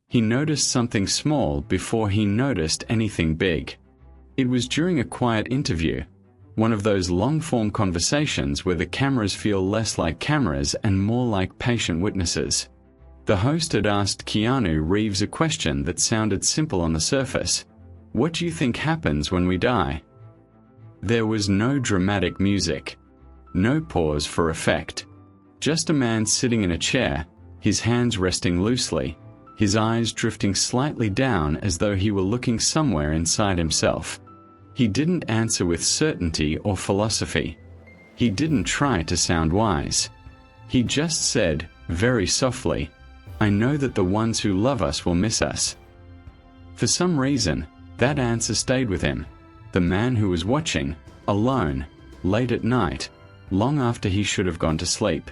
He noticed something small before he noticed anything big. It was during a quiet interview, one of those long-form conversations where the cameras feel less like cameras and more like patient witnesses. The host had asked Keanu Reeves a question that sounded simple on the surface. "What do you think happens when we die?" There was no dramatic music. No pause for effect. Just a man sitting in a chair, his hands resting loosely, his eyes drifting slightly down as though he were looking somewhere inside himself. He didn't answer with certainty or philosophy. He didn't try to sound wise. He just said, very softly, "I know that the ones who love us will miss us." For some reason, that answer stayed with him. The man who was watching, alone, late at night, long after he should have gone to sleep.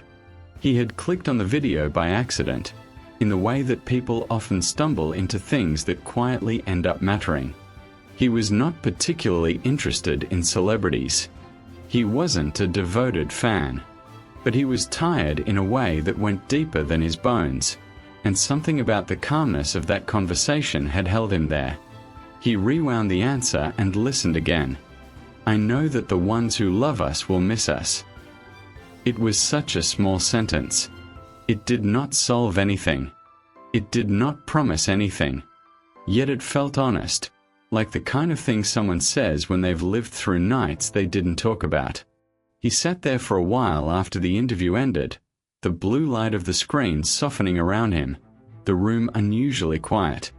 He had clicked on the video by accident, in the way that people often stumble into things that quietly end up mattering. He was not particularly interested in celebrities. He wasn't a devoted fan. But he was tired in a way that went deeper than his bones, and something about the calmness of that conversation had held him there. He rewound the answer and listened again. "I know that the ones who love us will miss us." It was such a small sentence. It did not solve anything. It did not promise anything. Yet it felt honest, like the kind of thing someone says when they've lived through nights they didn't talk about. He sat there for a while after the interview ended, the blue light of the screen softening around him, the room unusually quiet.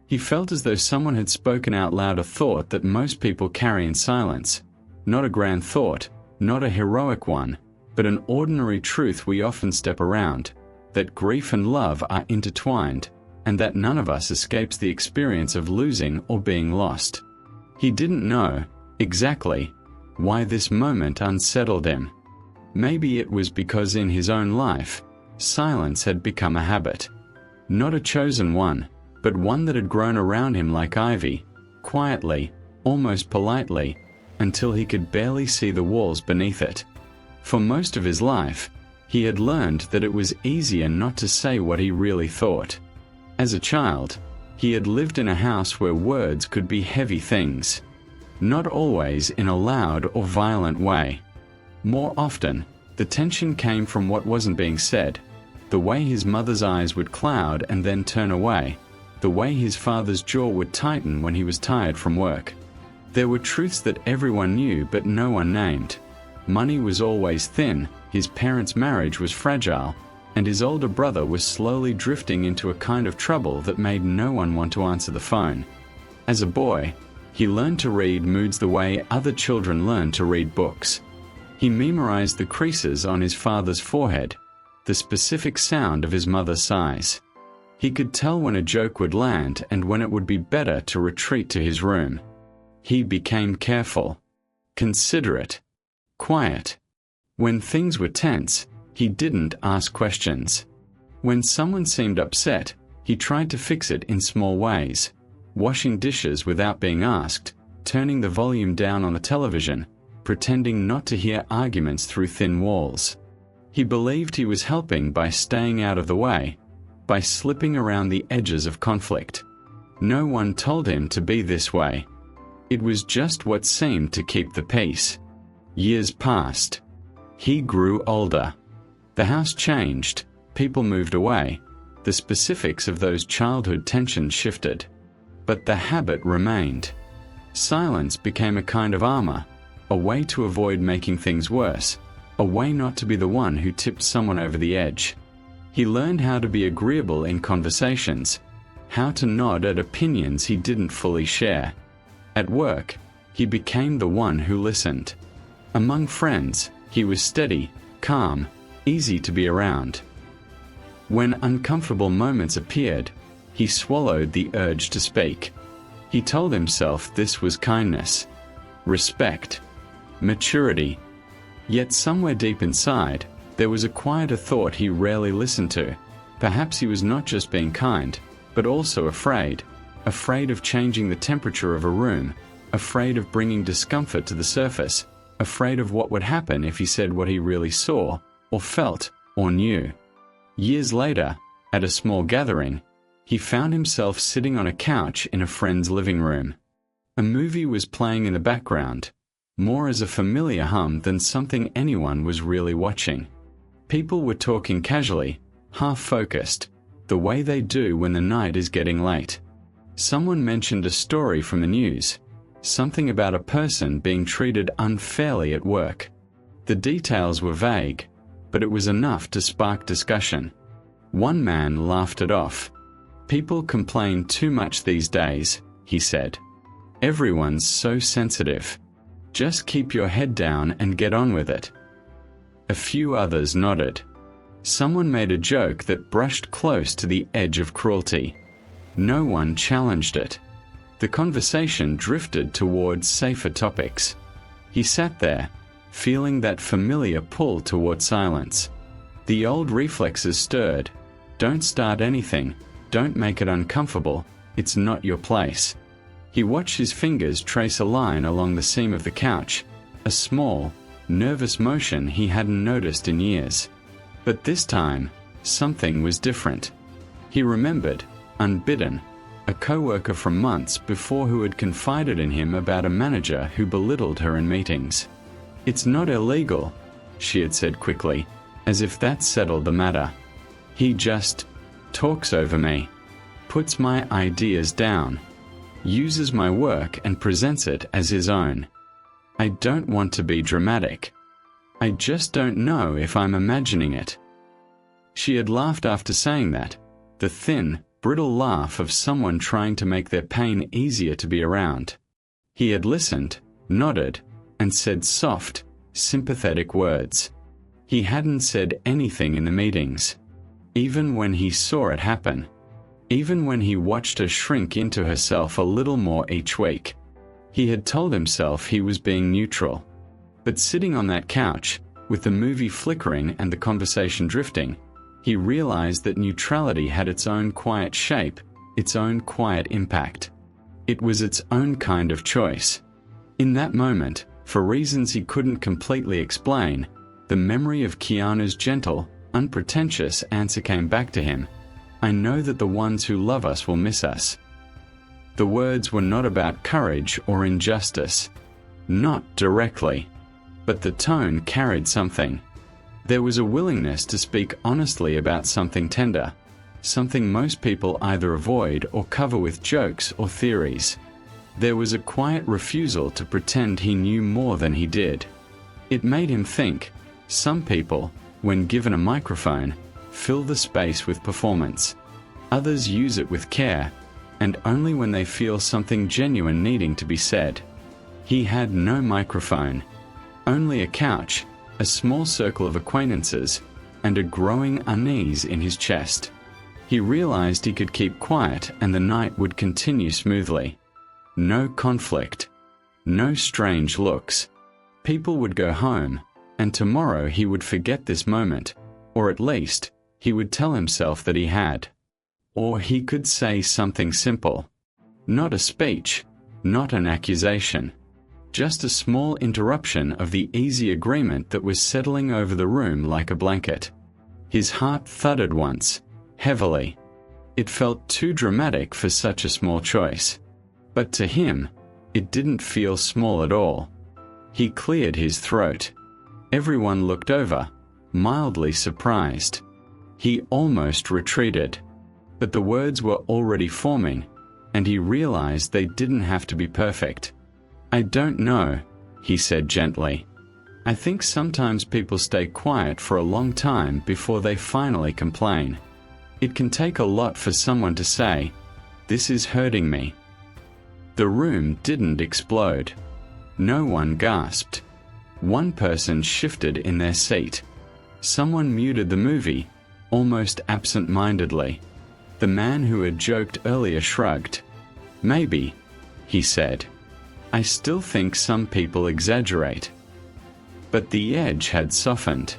He felt as though someone had spoken out loud a thought that most people carry in silence. Not a grand thought, not a heroic one, but an ordinary truth we often step around, that grief and love are intertwined, and that none of us escapes the experience of losing or being lost. He didn't know, exactly, why this moment unsettled him. Maybe it was because in his own life, silence had become a habit. Not a chosen one, but one that had grown around him like ivy, quietly, almost politely, until he could barely see the walls beneath it. For most of his life, he had learned that it was easier not to say what he really thought. As a child, he had lived in a house where words could be heavy things. Not always in a loud or violent way. More often, the tension came from what wasn't being said, the way his mother's eyes would cloud and then turn away, the way his father's jaw would tighten when he was tired from work. There were truths that everyone knew but no one named. Money was always thin, his parents' marriage was fragile, and his older brother was slowly drifting into a kind of trouble that made no one want to answer the phone. As a boy, he learned to read moods the way other children learn to read books. He memorized the creases on his father's forehead, the specific sound of his mother's sighs. He could tell when a joke would land and when it would be better to retreat to his room. He became careful, considerate, quiet. When things were tense, he didn't ask questions. When someone seemed upset, he tried to fix it in small ways, washing dishes without being asked, turning the volume down on the television, pretending not to hear arguments through thin walls. He believed he was helping by staying out of the way, by slipping around the edges of conflict. No one told him to be this way. It was just what seemed to keep the peace. Years passed. He grew older. The house changed, people moved away, the specifics of those childhood tensions shifted. But the habit remained. Silence became a kind of armor, a way to avoid making things worse, a way not to be the one who tipped someone over the edge. He learned how to be agreeable in conversations, how to nod at opinions he didn't fully share. At work, he became the one who listened. Among friends, he was steady, calm, easy to be around. When uncomfortable moments appeared, he swallowed the urge to speak. He told himself this was kindness, respect, maturity. Yet somewhere deep inside, there was a quieter thought he rarely listened to. Perhaps he was not just being kind, but also afraid of changing the temperature of a room, afraid of bringing discomfort to the surface, afraid of what would happen if he said what he really saw, or felt, or knew. Years later, at a small gathering, He found himself sitting on a couch in a friend's living room. A movie was playing in the background, more as a familiar hum than something anyone was really watching. People were talking casually, half-focused, the way they do when the night is getting late. Someone mentioned a story from the news, something about a person being treated unfairly at work. The details were vague, but it was enough to spark discussion. One man laughed it off. "People complain too much these days," he said. "Everyone's so sensitive. Just keep your head down and get on with it." A few others nodded. Someone made a joke that brushed close to the edge of cruelty. No one challenged it. The conversation drifted towards safer topics. He sat there, feeling that familiar pull toward silence. The old reflexes stirred. Don't start anything. Don't make it uncomfortable. It's not your place. He watched his fingers trace a line along the seam of the couch, a small, nervous motion he hadn't noticed in years. But this time, something was different. He remembered, unbidden, a co-worker from months before who had confided in him about a manager who belittled her in meetings. "It's not illegal," she had said quickly, as if that settled the matter. "He just talks over me, puts my ideas down, uses my work and presents it as his own. I don't want to be dramatic. I just don't know if I'm imagining it." She had laughed after saying that, the thin, brittle laugh of someone trying to make their pain easier to be around. He had listened, nodded, and said soft, sympathetic words. He hadn't said anything in the meetings. Even when he saw it happen. Even when he watched her shrink into herself a little more each week. He had told himself he was being neutral. But sitting on that couch, with the movie flickering and the conversation drifting, he realized that neutrality had its own quiet shape, its own quiet impact. It was its own kind of choice. In that moment, for reasons he couldn't completely explain, the memory of Keanu's gentle, unpretentious answer came back to him. "I know that the ones who love us will miss us." The words were not about courage or injustice. Not directly. But the tone carried something. There was a willingness to speak honestly about something tender, something most people either avoid or cover with jokes or theories. There was a quiet refusal to pretend he knew more than he did. It made him think, some people, when given a microphone, fill the space with performance. Others use it with care, and only when they feel something genuine needing to be said. He had no microphone. Only a couch, a small circle of acquaintances, and a growing unease in his chest. He realized he could keep quiet and the night would continue smoothly. No conflict. No strange looks. People would go home, and tomorrow he would forget this moment, or at least, he would tell himself that he had. Or he could say something simple. Not a speech, not an accusation. Just a small interruption of the easy agreement that was settling over the room like a blanket. His heart thudded once, heavily. It felt too dramatic for such a small choice. But to him, it didn't feel small at all. He cleared his throat. Everyone looked over, mildly surprised. He almost retreated. But the words were already forming, and he realized they didn't have to be perfect. "I don't know," he said gently. "I think sometimes people stay quiet for a long time before they finally complain. It can take a lot for someone to say, 'This is hurting me.'" The room didn't explode. No one gasped. One person shifted in their seat. Someone muted the movie, almost absent-mindedly. The man who had joked earlier shrugged. "Maybe," he said. "I still think some people exaggerate." But the edge had softened.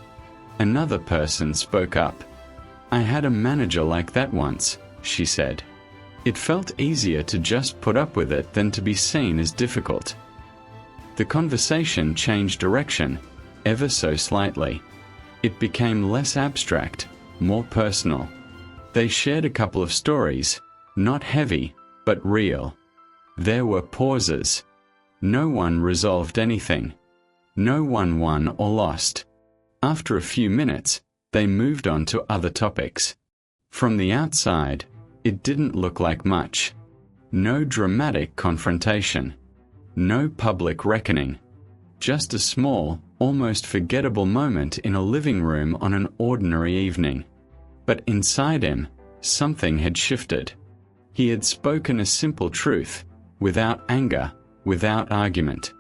Another person spoke up. "I had a manager like that once," she said. It felt easier to just put up with it than to be seen as difficult. The conversation changed direction, ever so slightly. It became less abstract, more personal. They shared a couple of stories, not heavy, but real. There were pauses. No one resolved anything. No one won or lost. After a few minutes, they moved on to other topics. From the outside, it didn't look like much. No dramatic confrontation. No public reckoning. Just a small, almost forgettable moment in a living room on an ordinary evening. But inside him, something had shifted. He had spoken a simple truth, without anger, without argument.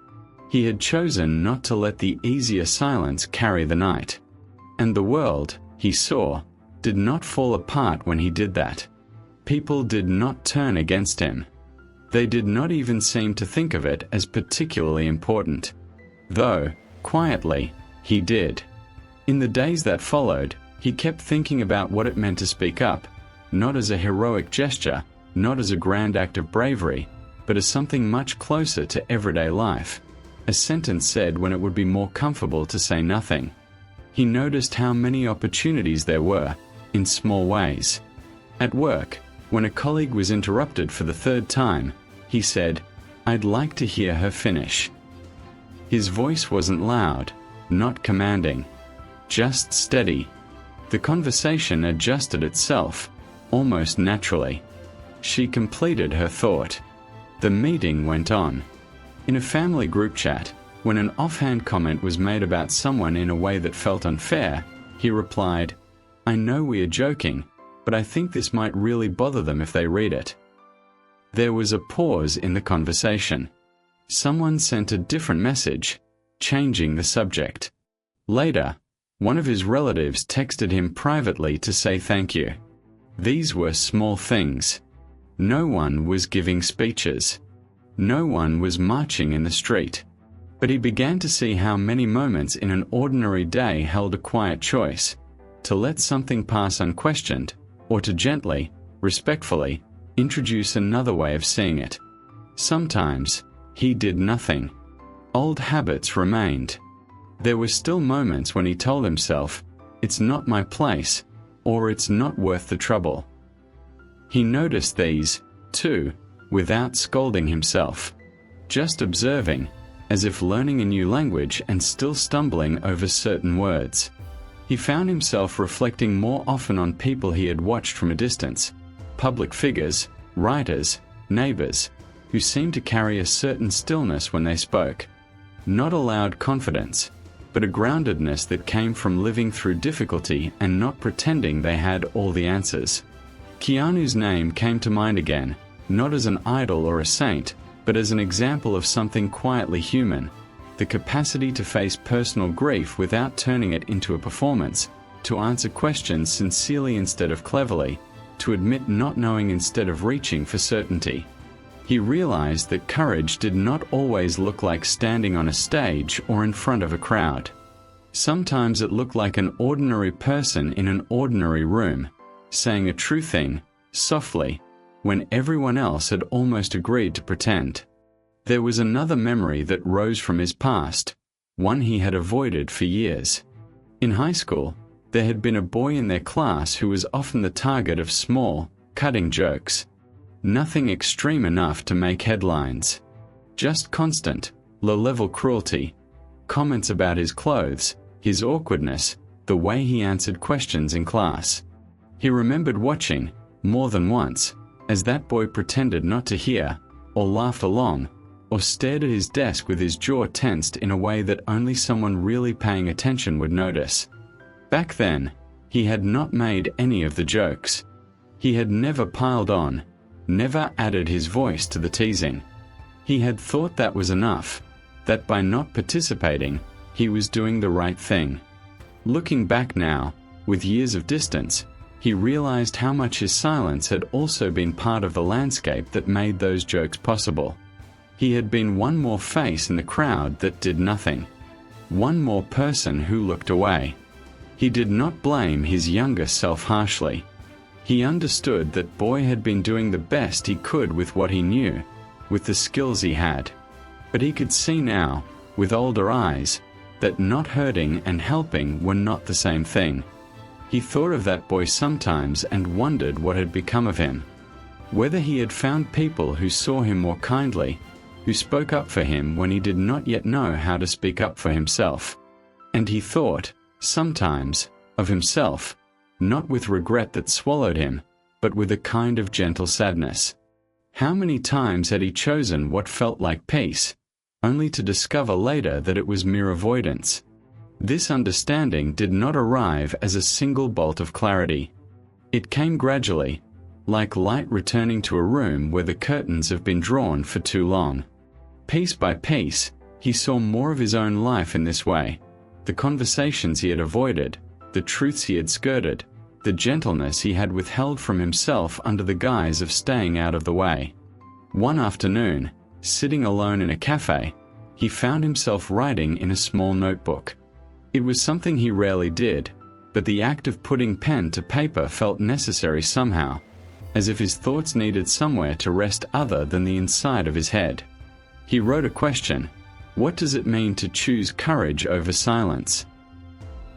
He had chosen not to let the easier silence carry the night. And the world, he saw, did not fall apart when he did that. People did not turn against him. They did not even seem to think of it as particularly important. Though, quietly, he did. In the days that followed, he kept thinking about what it meant to speak up, not as a heroic gesture, not as a grand act of bravery, but as something much closer to everyday life. A sentence said when it would be more comfortable to say nothing. He noticed how many opportunities there were, in small ways. At work, when a colleague was interrupted for the third time, he said, "I'd like to hear her finish." His voice wasn't loud, not commanding, just steady. The conversation adjusted itself, almost naturally. She completed her thought. The meeting went on. In a family group chat, when an offhand comment was made about someone in a way that felt unfair, he replied, "I know we are joking, but I think this might really bother them if they read it." There was a pause in the conversation. Someone sent a different message, changing the subject. Later, one of his relatives texted him privately to say thank you. These were small things. No one was giving speeches. No one was marching in the street. But he began to see how many moments in an ordinary day held a quiet choice, to let something pass unquestioned, or to gently, respectfully, introduce another way of seeing it. Sometimes, he did nothing. Old habits remained. There were still moments when he told himself, "It's not my place," or "It's not worth the trouble." He noticed these, too, without scolding himself. Just observing, as if learning a new language and still stumbling over certain words. He found himself reflecting more often on people he had watched from a distance, public figures, writers, neighbors, who seemed to carry a certain stillness when they spoke. Not a loud confidence, but a groundedness that came from living through difficulty and not pretending they had all the answers. Keanu's name came to mind again, not as an idol or a saint, but as an example of something quietly human, the capacity to face personal grief without turning it into a performance, to answer questions sincerely instead of cleverly, to admit not knowing instead of reaching for certainty. He realized that courage did not always look like standing on a stage or in front of a crowd. Sometimes it looked like an ordinary person in an ordinary room, saying a true thing, softly, when everyone else had almost agreed to pretend. There was another memory that rose from his past, one he had avoided for years. In high school, there had been a boy in their class who was often the target of small, cutting jokes. Nothing extreme enough to make headlines. Just constant, low-level cruelty. Comments about his clothes, his awkwardness, the way he answered questions in class. He remembered watching, more than once, as that boy pretended not to hear, or laughed along, or stared at his desk with his jaw tensed in a way that only someone really paying attention would notice. Back then, he had not made any of the jokes. He had never piled on, never added his voice to the teasing. He had thought that was enough, that by not participating, he was doing the right thing. Looking back now, with years of distance, he realized how much his silence had also been part of the landscape that made those jokes possible. He had been one more face in the crowd that did nothing. One more person who looked away. He did not blame his younger self harshly. He understood that boy had been doing the best he could with what he knew, with the skills he had. But he could see now, with older eyes, that not hurting and helping were not the same thing. He thought of that boy sometimes and wondered what had become of him. Whether he had found people who saw him more kindly, who spoke up for him when he did not yet know how to speak up for himself. And he thought, sometimes, of himself, not with regret that swallowed him, but with a kind of gentle sadness. How many times had he chosen what felt like peace, only to discover later that it was mere avoidance? This understanding did not arrive as a single bolt of clarity. It came gradually, like light returning to a room where the curtains have been drawn for too long. Piece by piece, he saw more of his own life in this way, the conversations he had avoided, the truths he had skirted, the gentleness he had withheld from himself under the guise of staying out of the way. One afternoon, sitting alone in a cafe, he found himself writing in a small notebook. It was something he rarely did, but the act of putting pen to paper felt necessary somehow, as if his thoughts needed somewhere to rest other than the inside of his head. He wrote a question: what does it mean to choose courage over silence?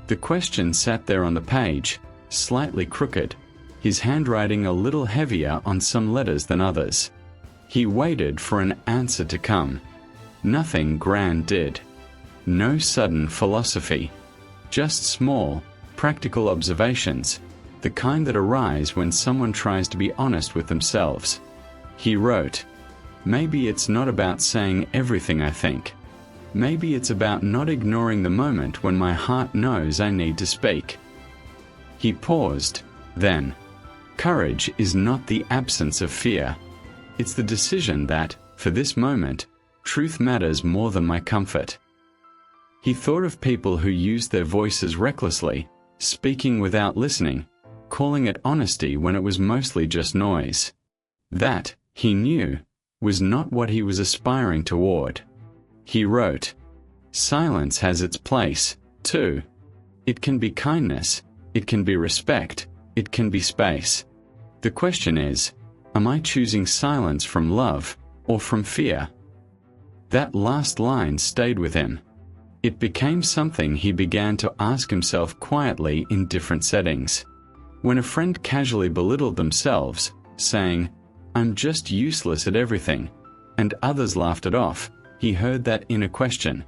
The question sat there on the page, slightly crooked, his handwriting a little heavier on some letters than others. He waited for an answer to come. Nothing grand did. No sudden philosophy. Just small, practical observations, the kind that arise when someone tries to be honest with themselves. He wrote, "Maybe it's not about saying everything I think. Maybe it's about not ignoring the moment when my heart knows I need to speak." He paused, then. Courage is not the absence of fear. It's the decision that, for this moment, truth matters more than my comfort. He thought of people who used their voices recklessly, speaking without listening, calling it honesty when it was mostly just noise. That, he knew, was not what he was aspiring toward. He wrote, "Silence has its place, too. It can be kindness, it can be respect, it can be space. The question is, am I choosing silence from love or from fear?" That last line stayed with him. It became something he began to ask himself quietly in different settings. When a friend casually belittled themselves, saying, "I'm just useless at everything," and others laughed it off, he heard that inner question: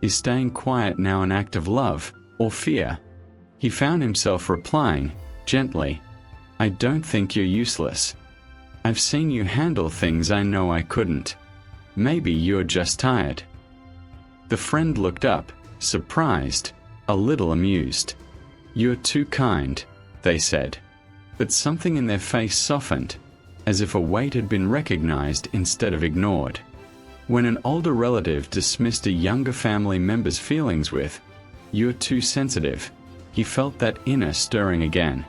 is staying quiet now an act of love or fear? He found himself replying, gently, "I don't think you're useless. I've seen you handle things I know I couldn't. Maybe you're just tired." The friend looked up, surprised, a little amused. "You're too kind," they said. But something in their face softened, as if a weight had been recognized instead of ignored. When an older relative dismissed a younger family member's feelings with, "You're too sensitive," he felt that inner stirring again.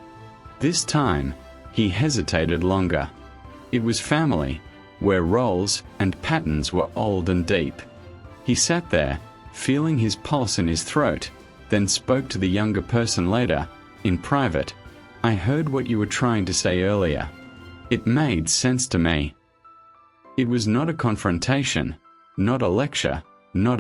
This time, he hesitated longer. It was family, where roles and patterns were old and deep. He sat there, feeling his pulse in his throat, then spoke to the younger person later, in private. "I heard what you were trying to say earlier. It made sense to me." It was not a confrontation, not a lecture, not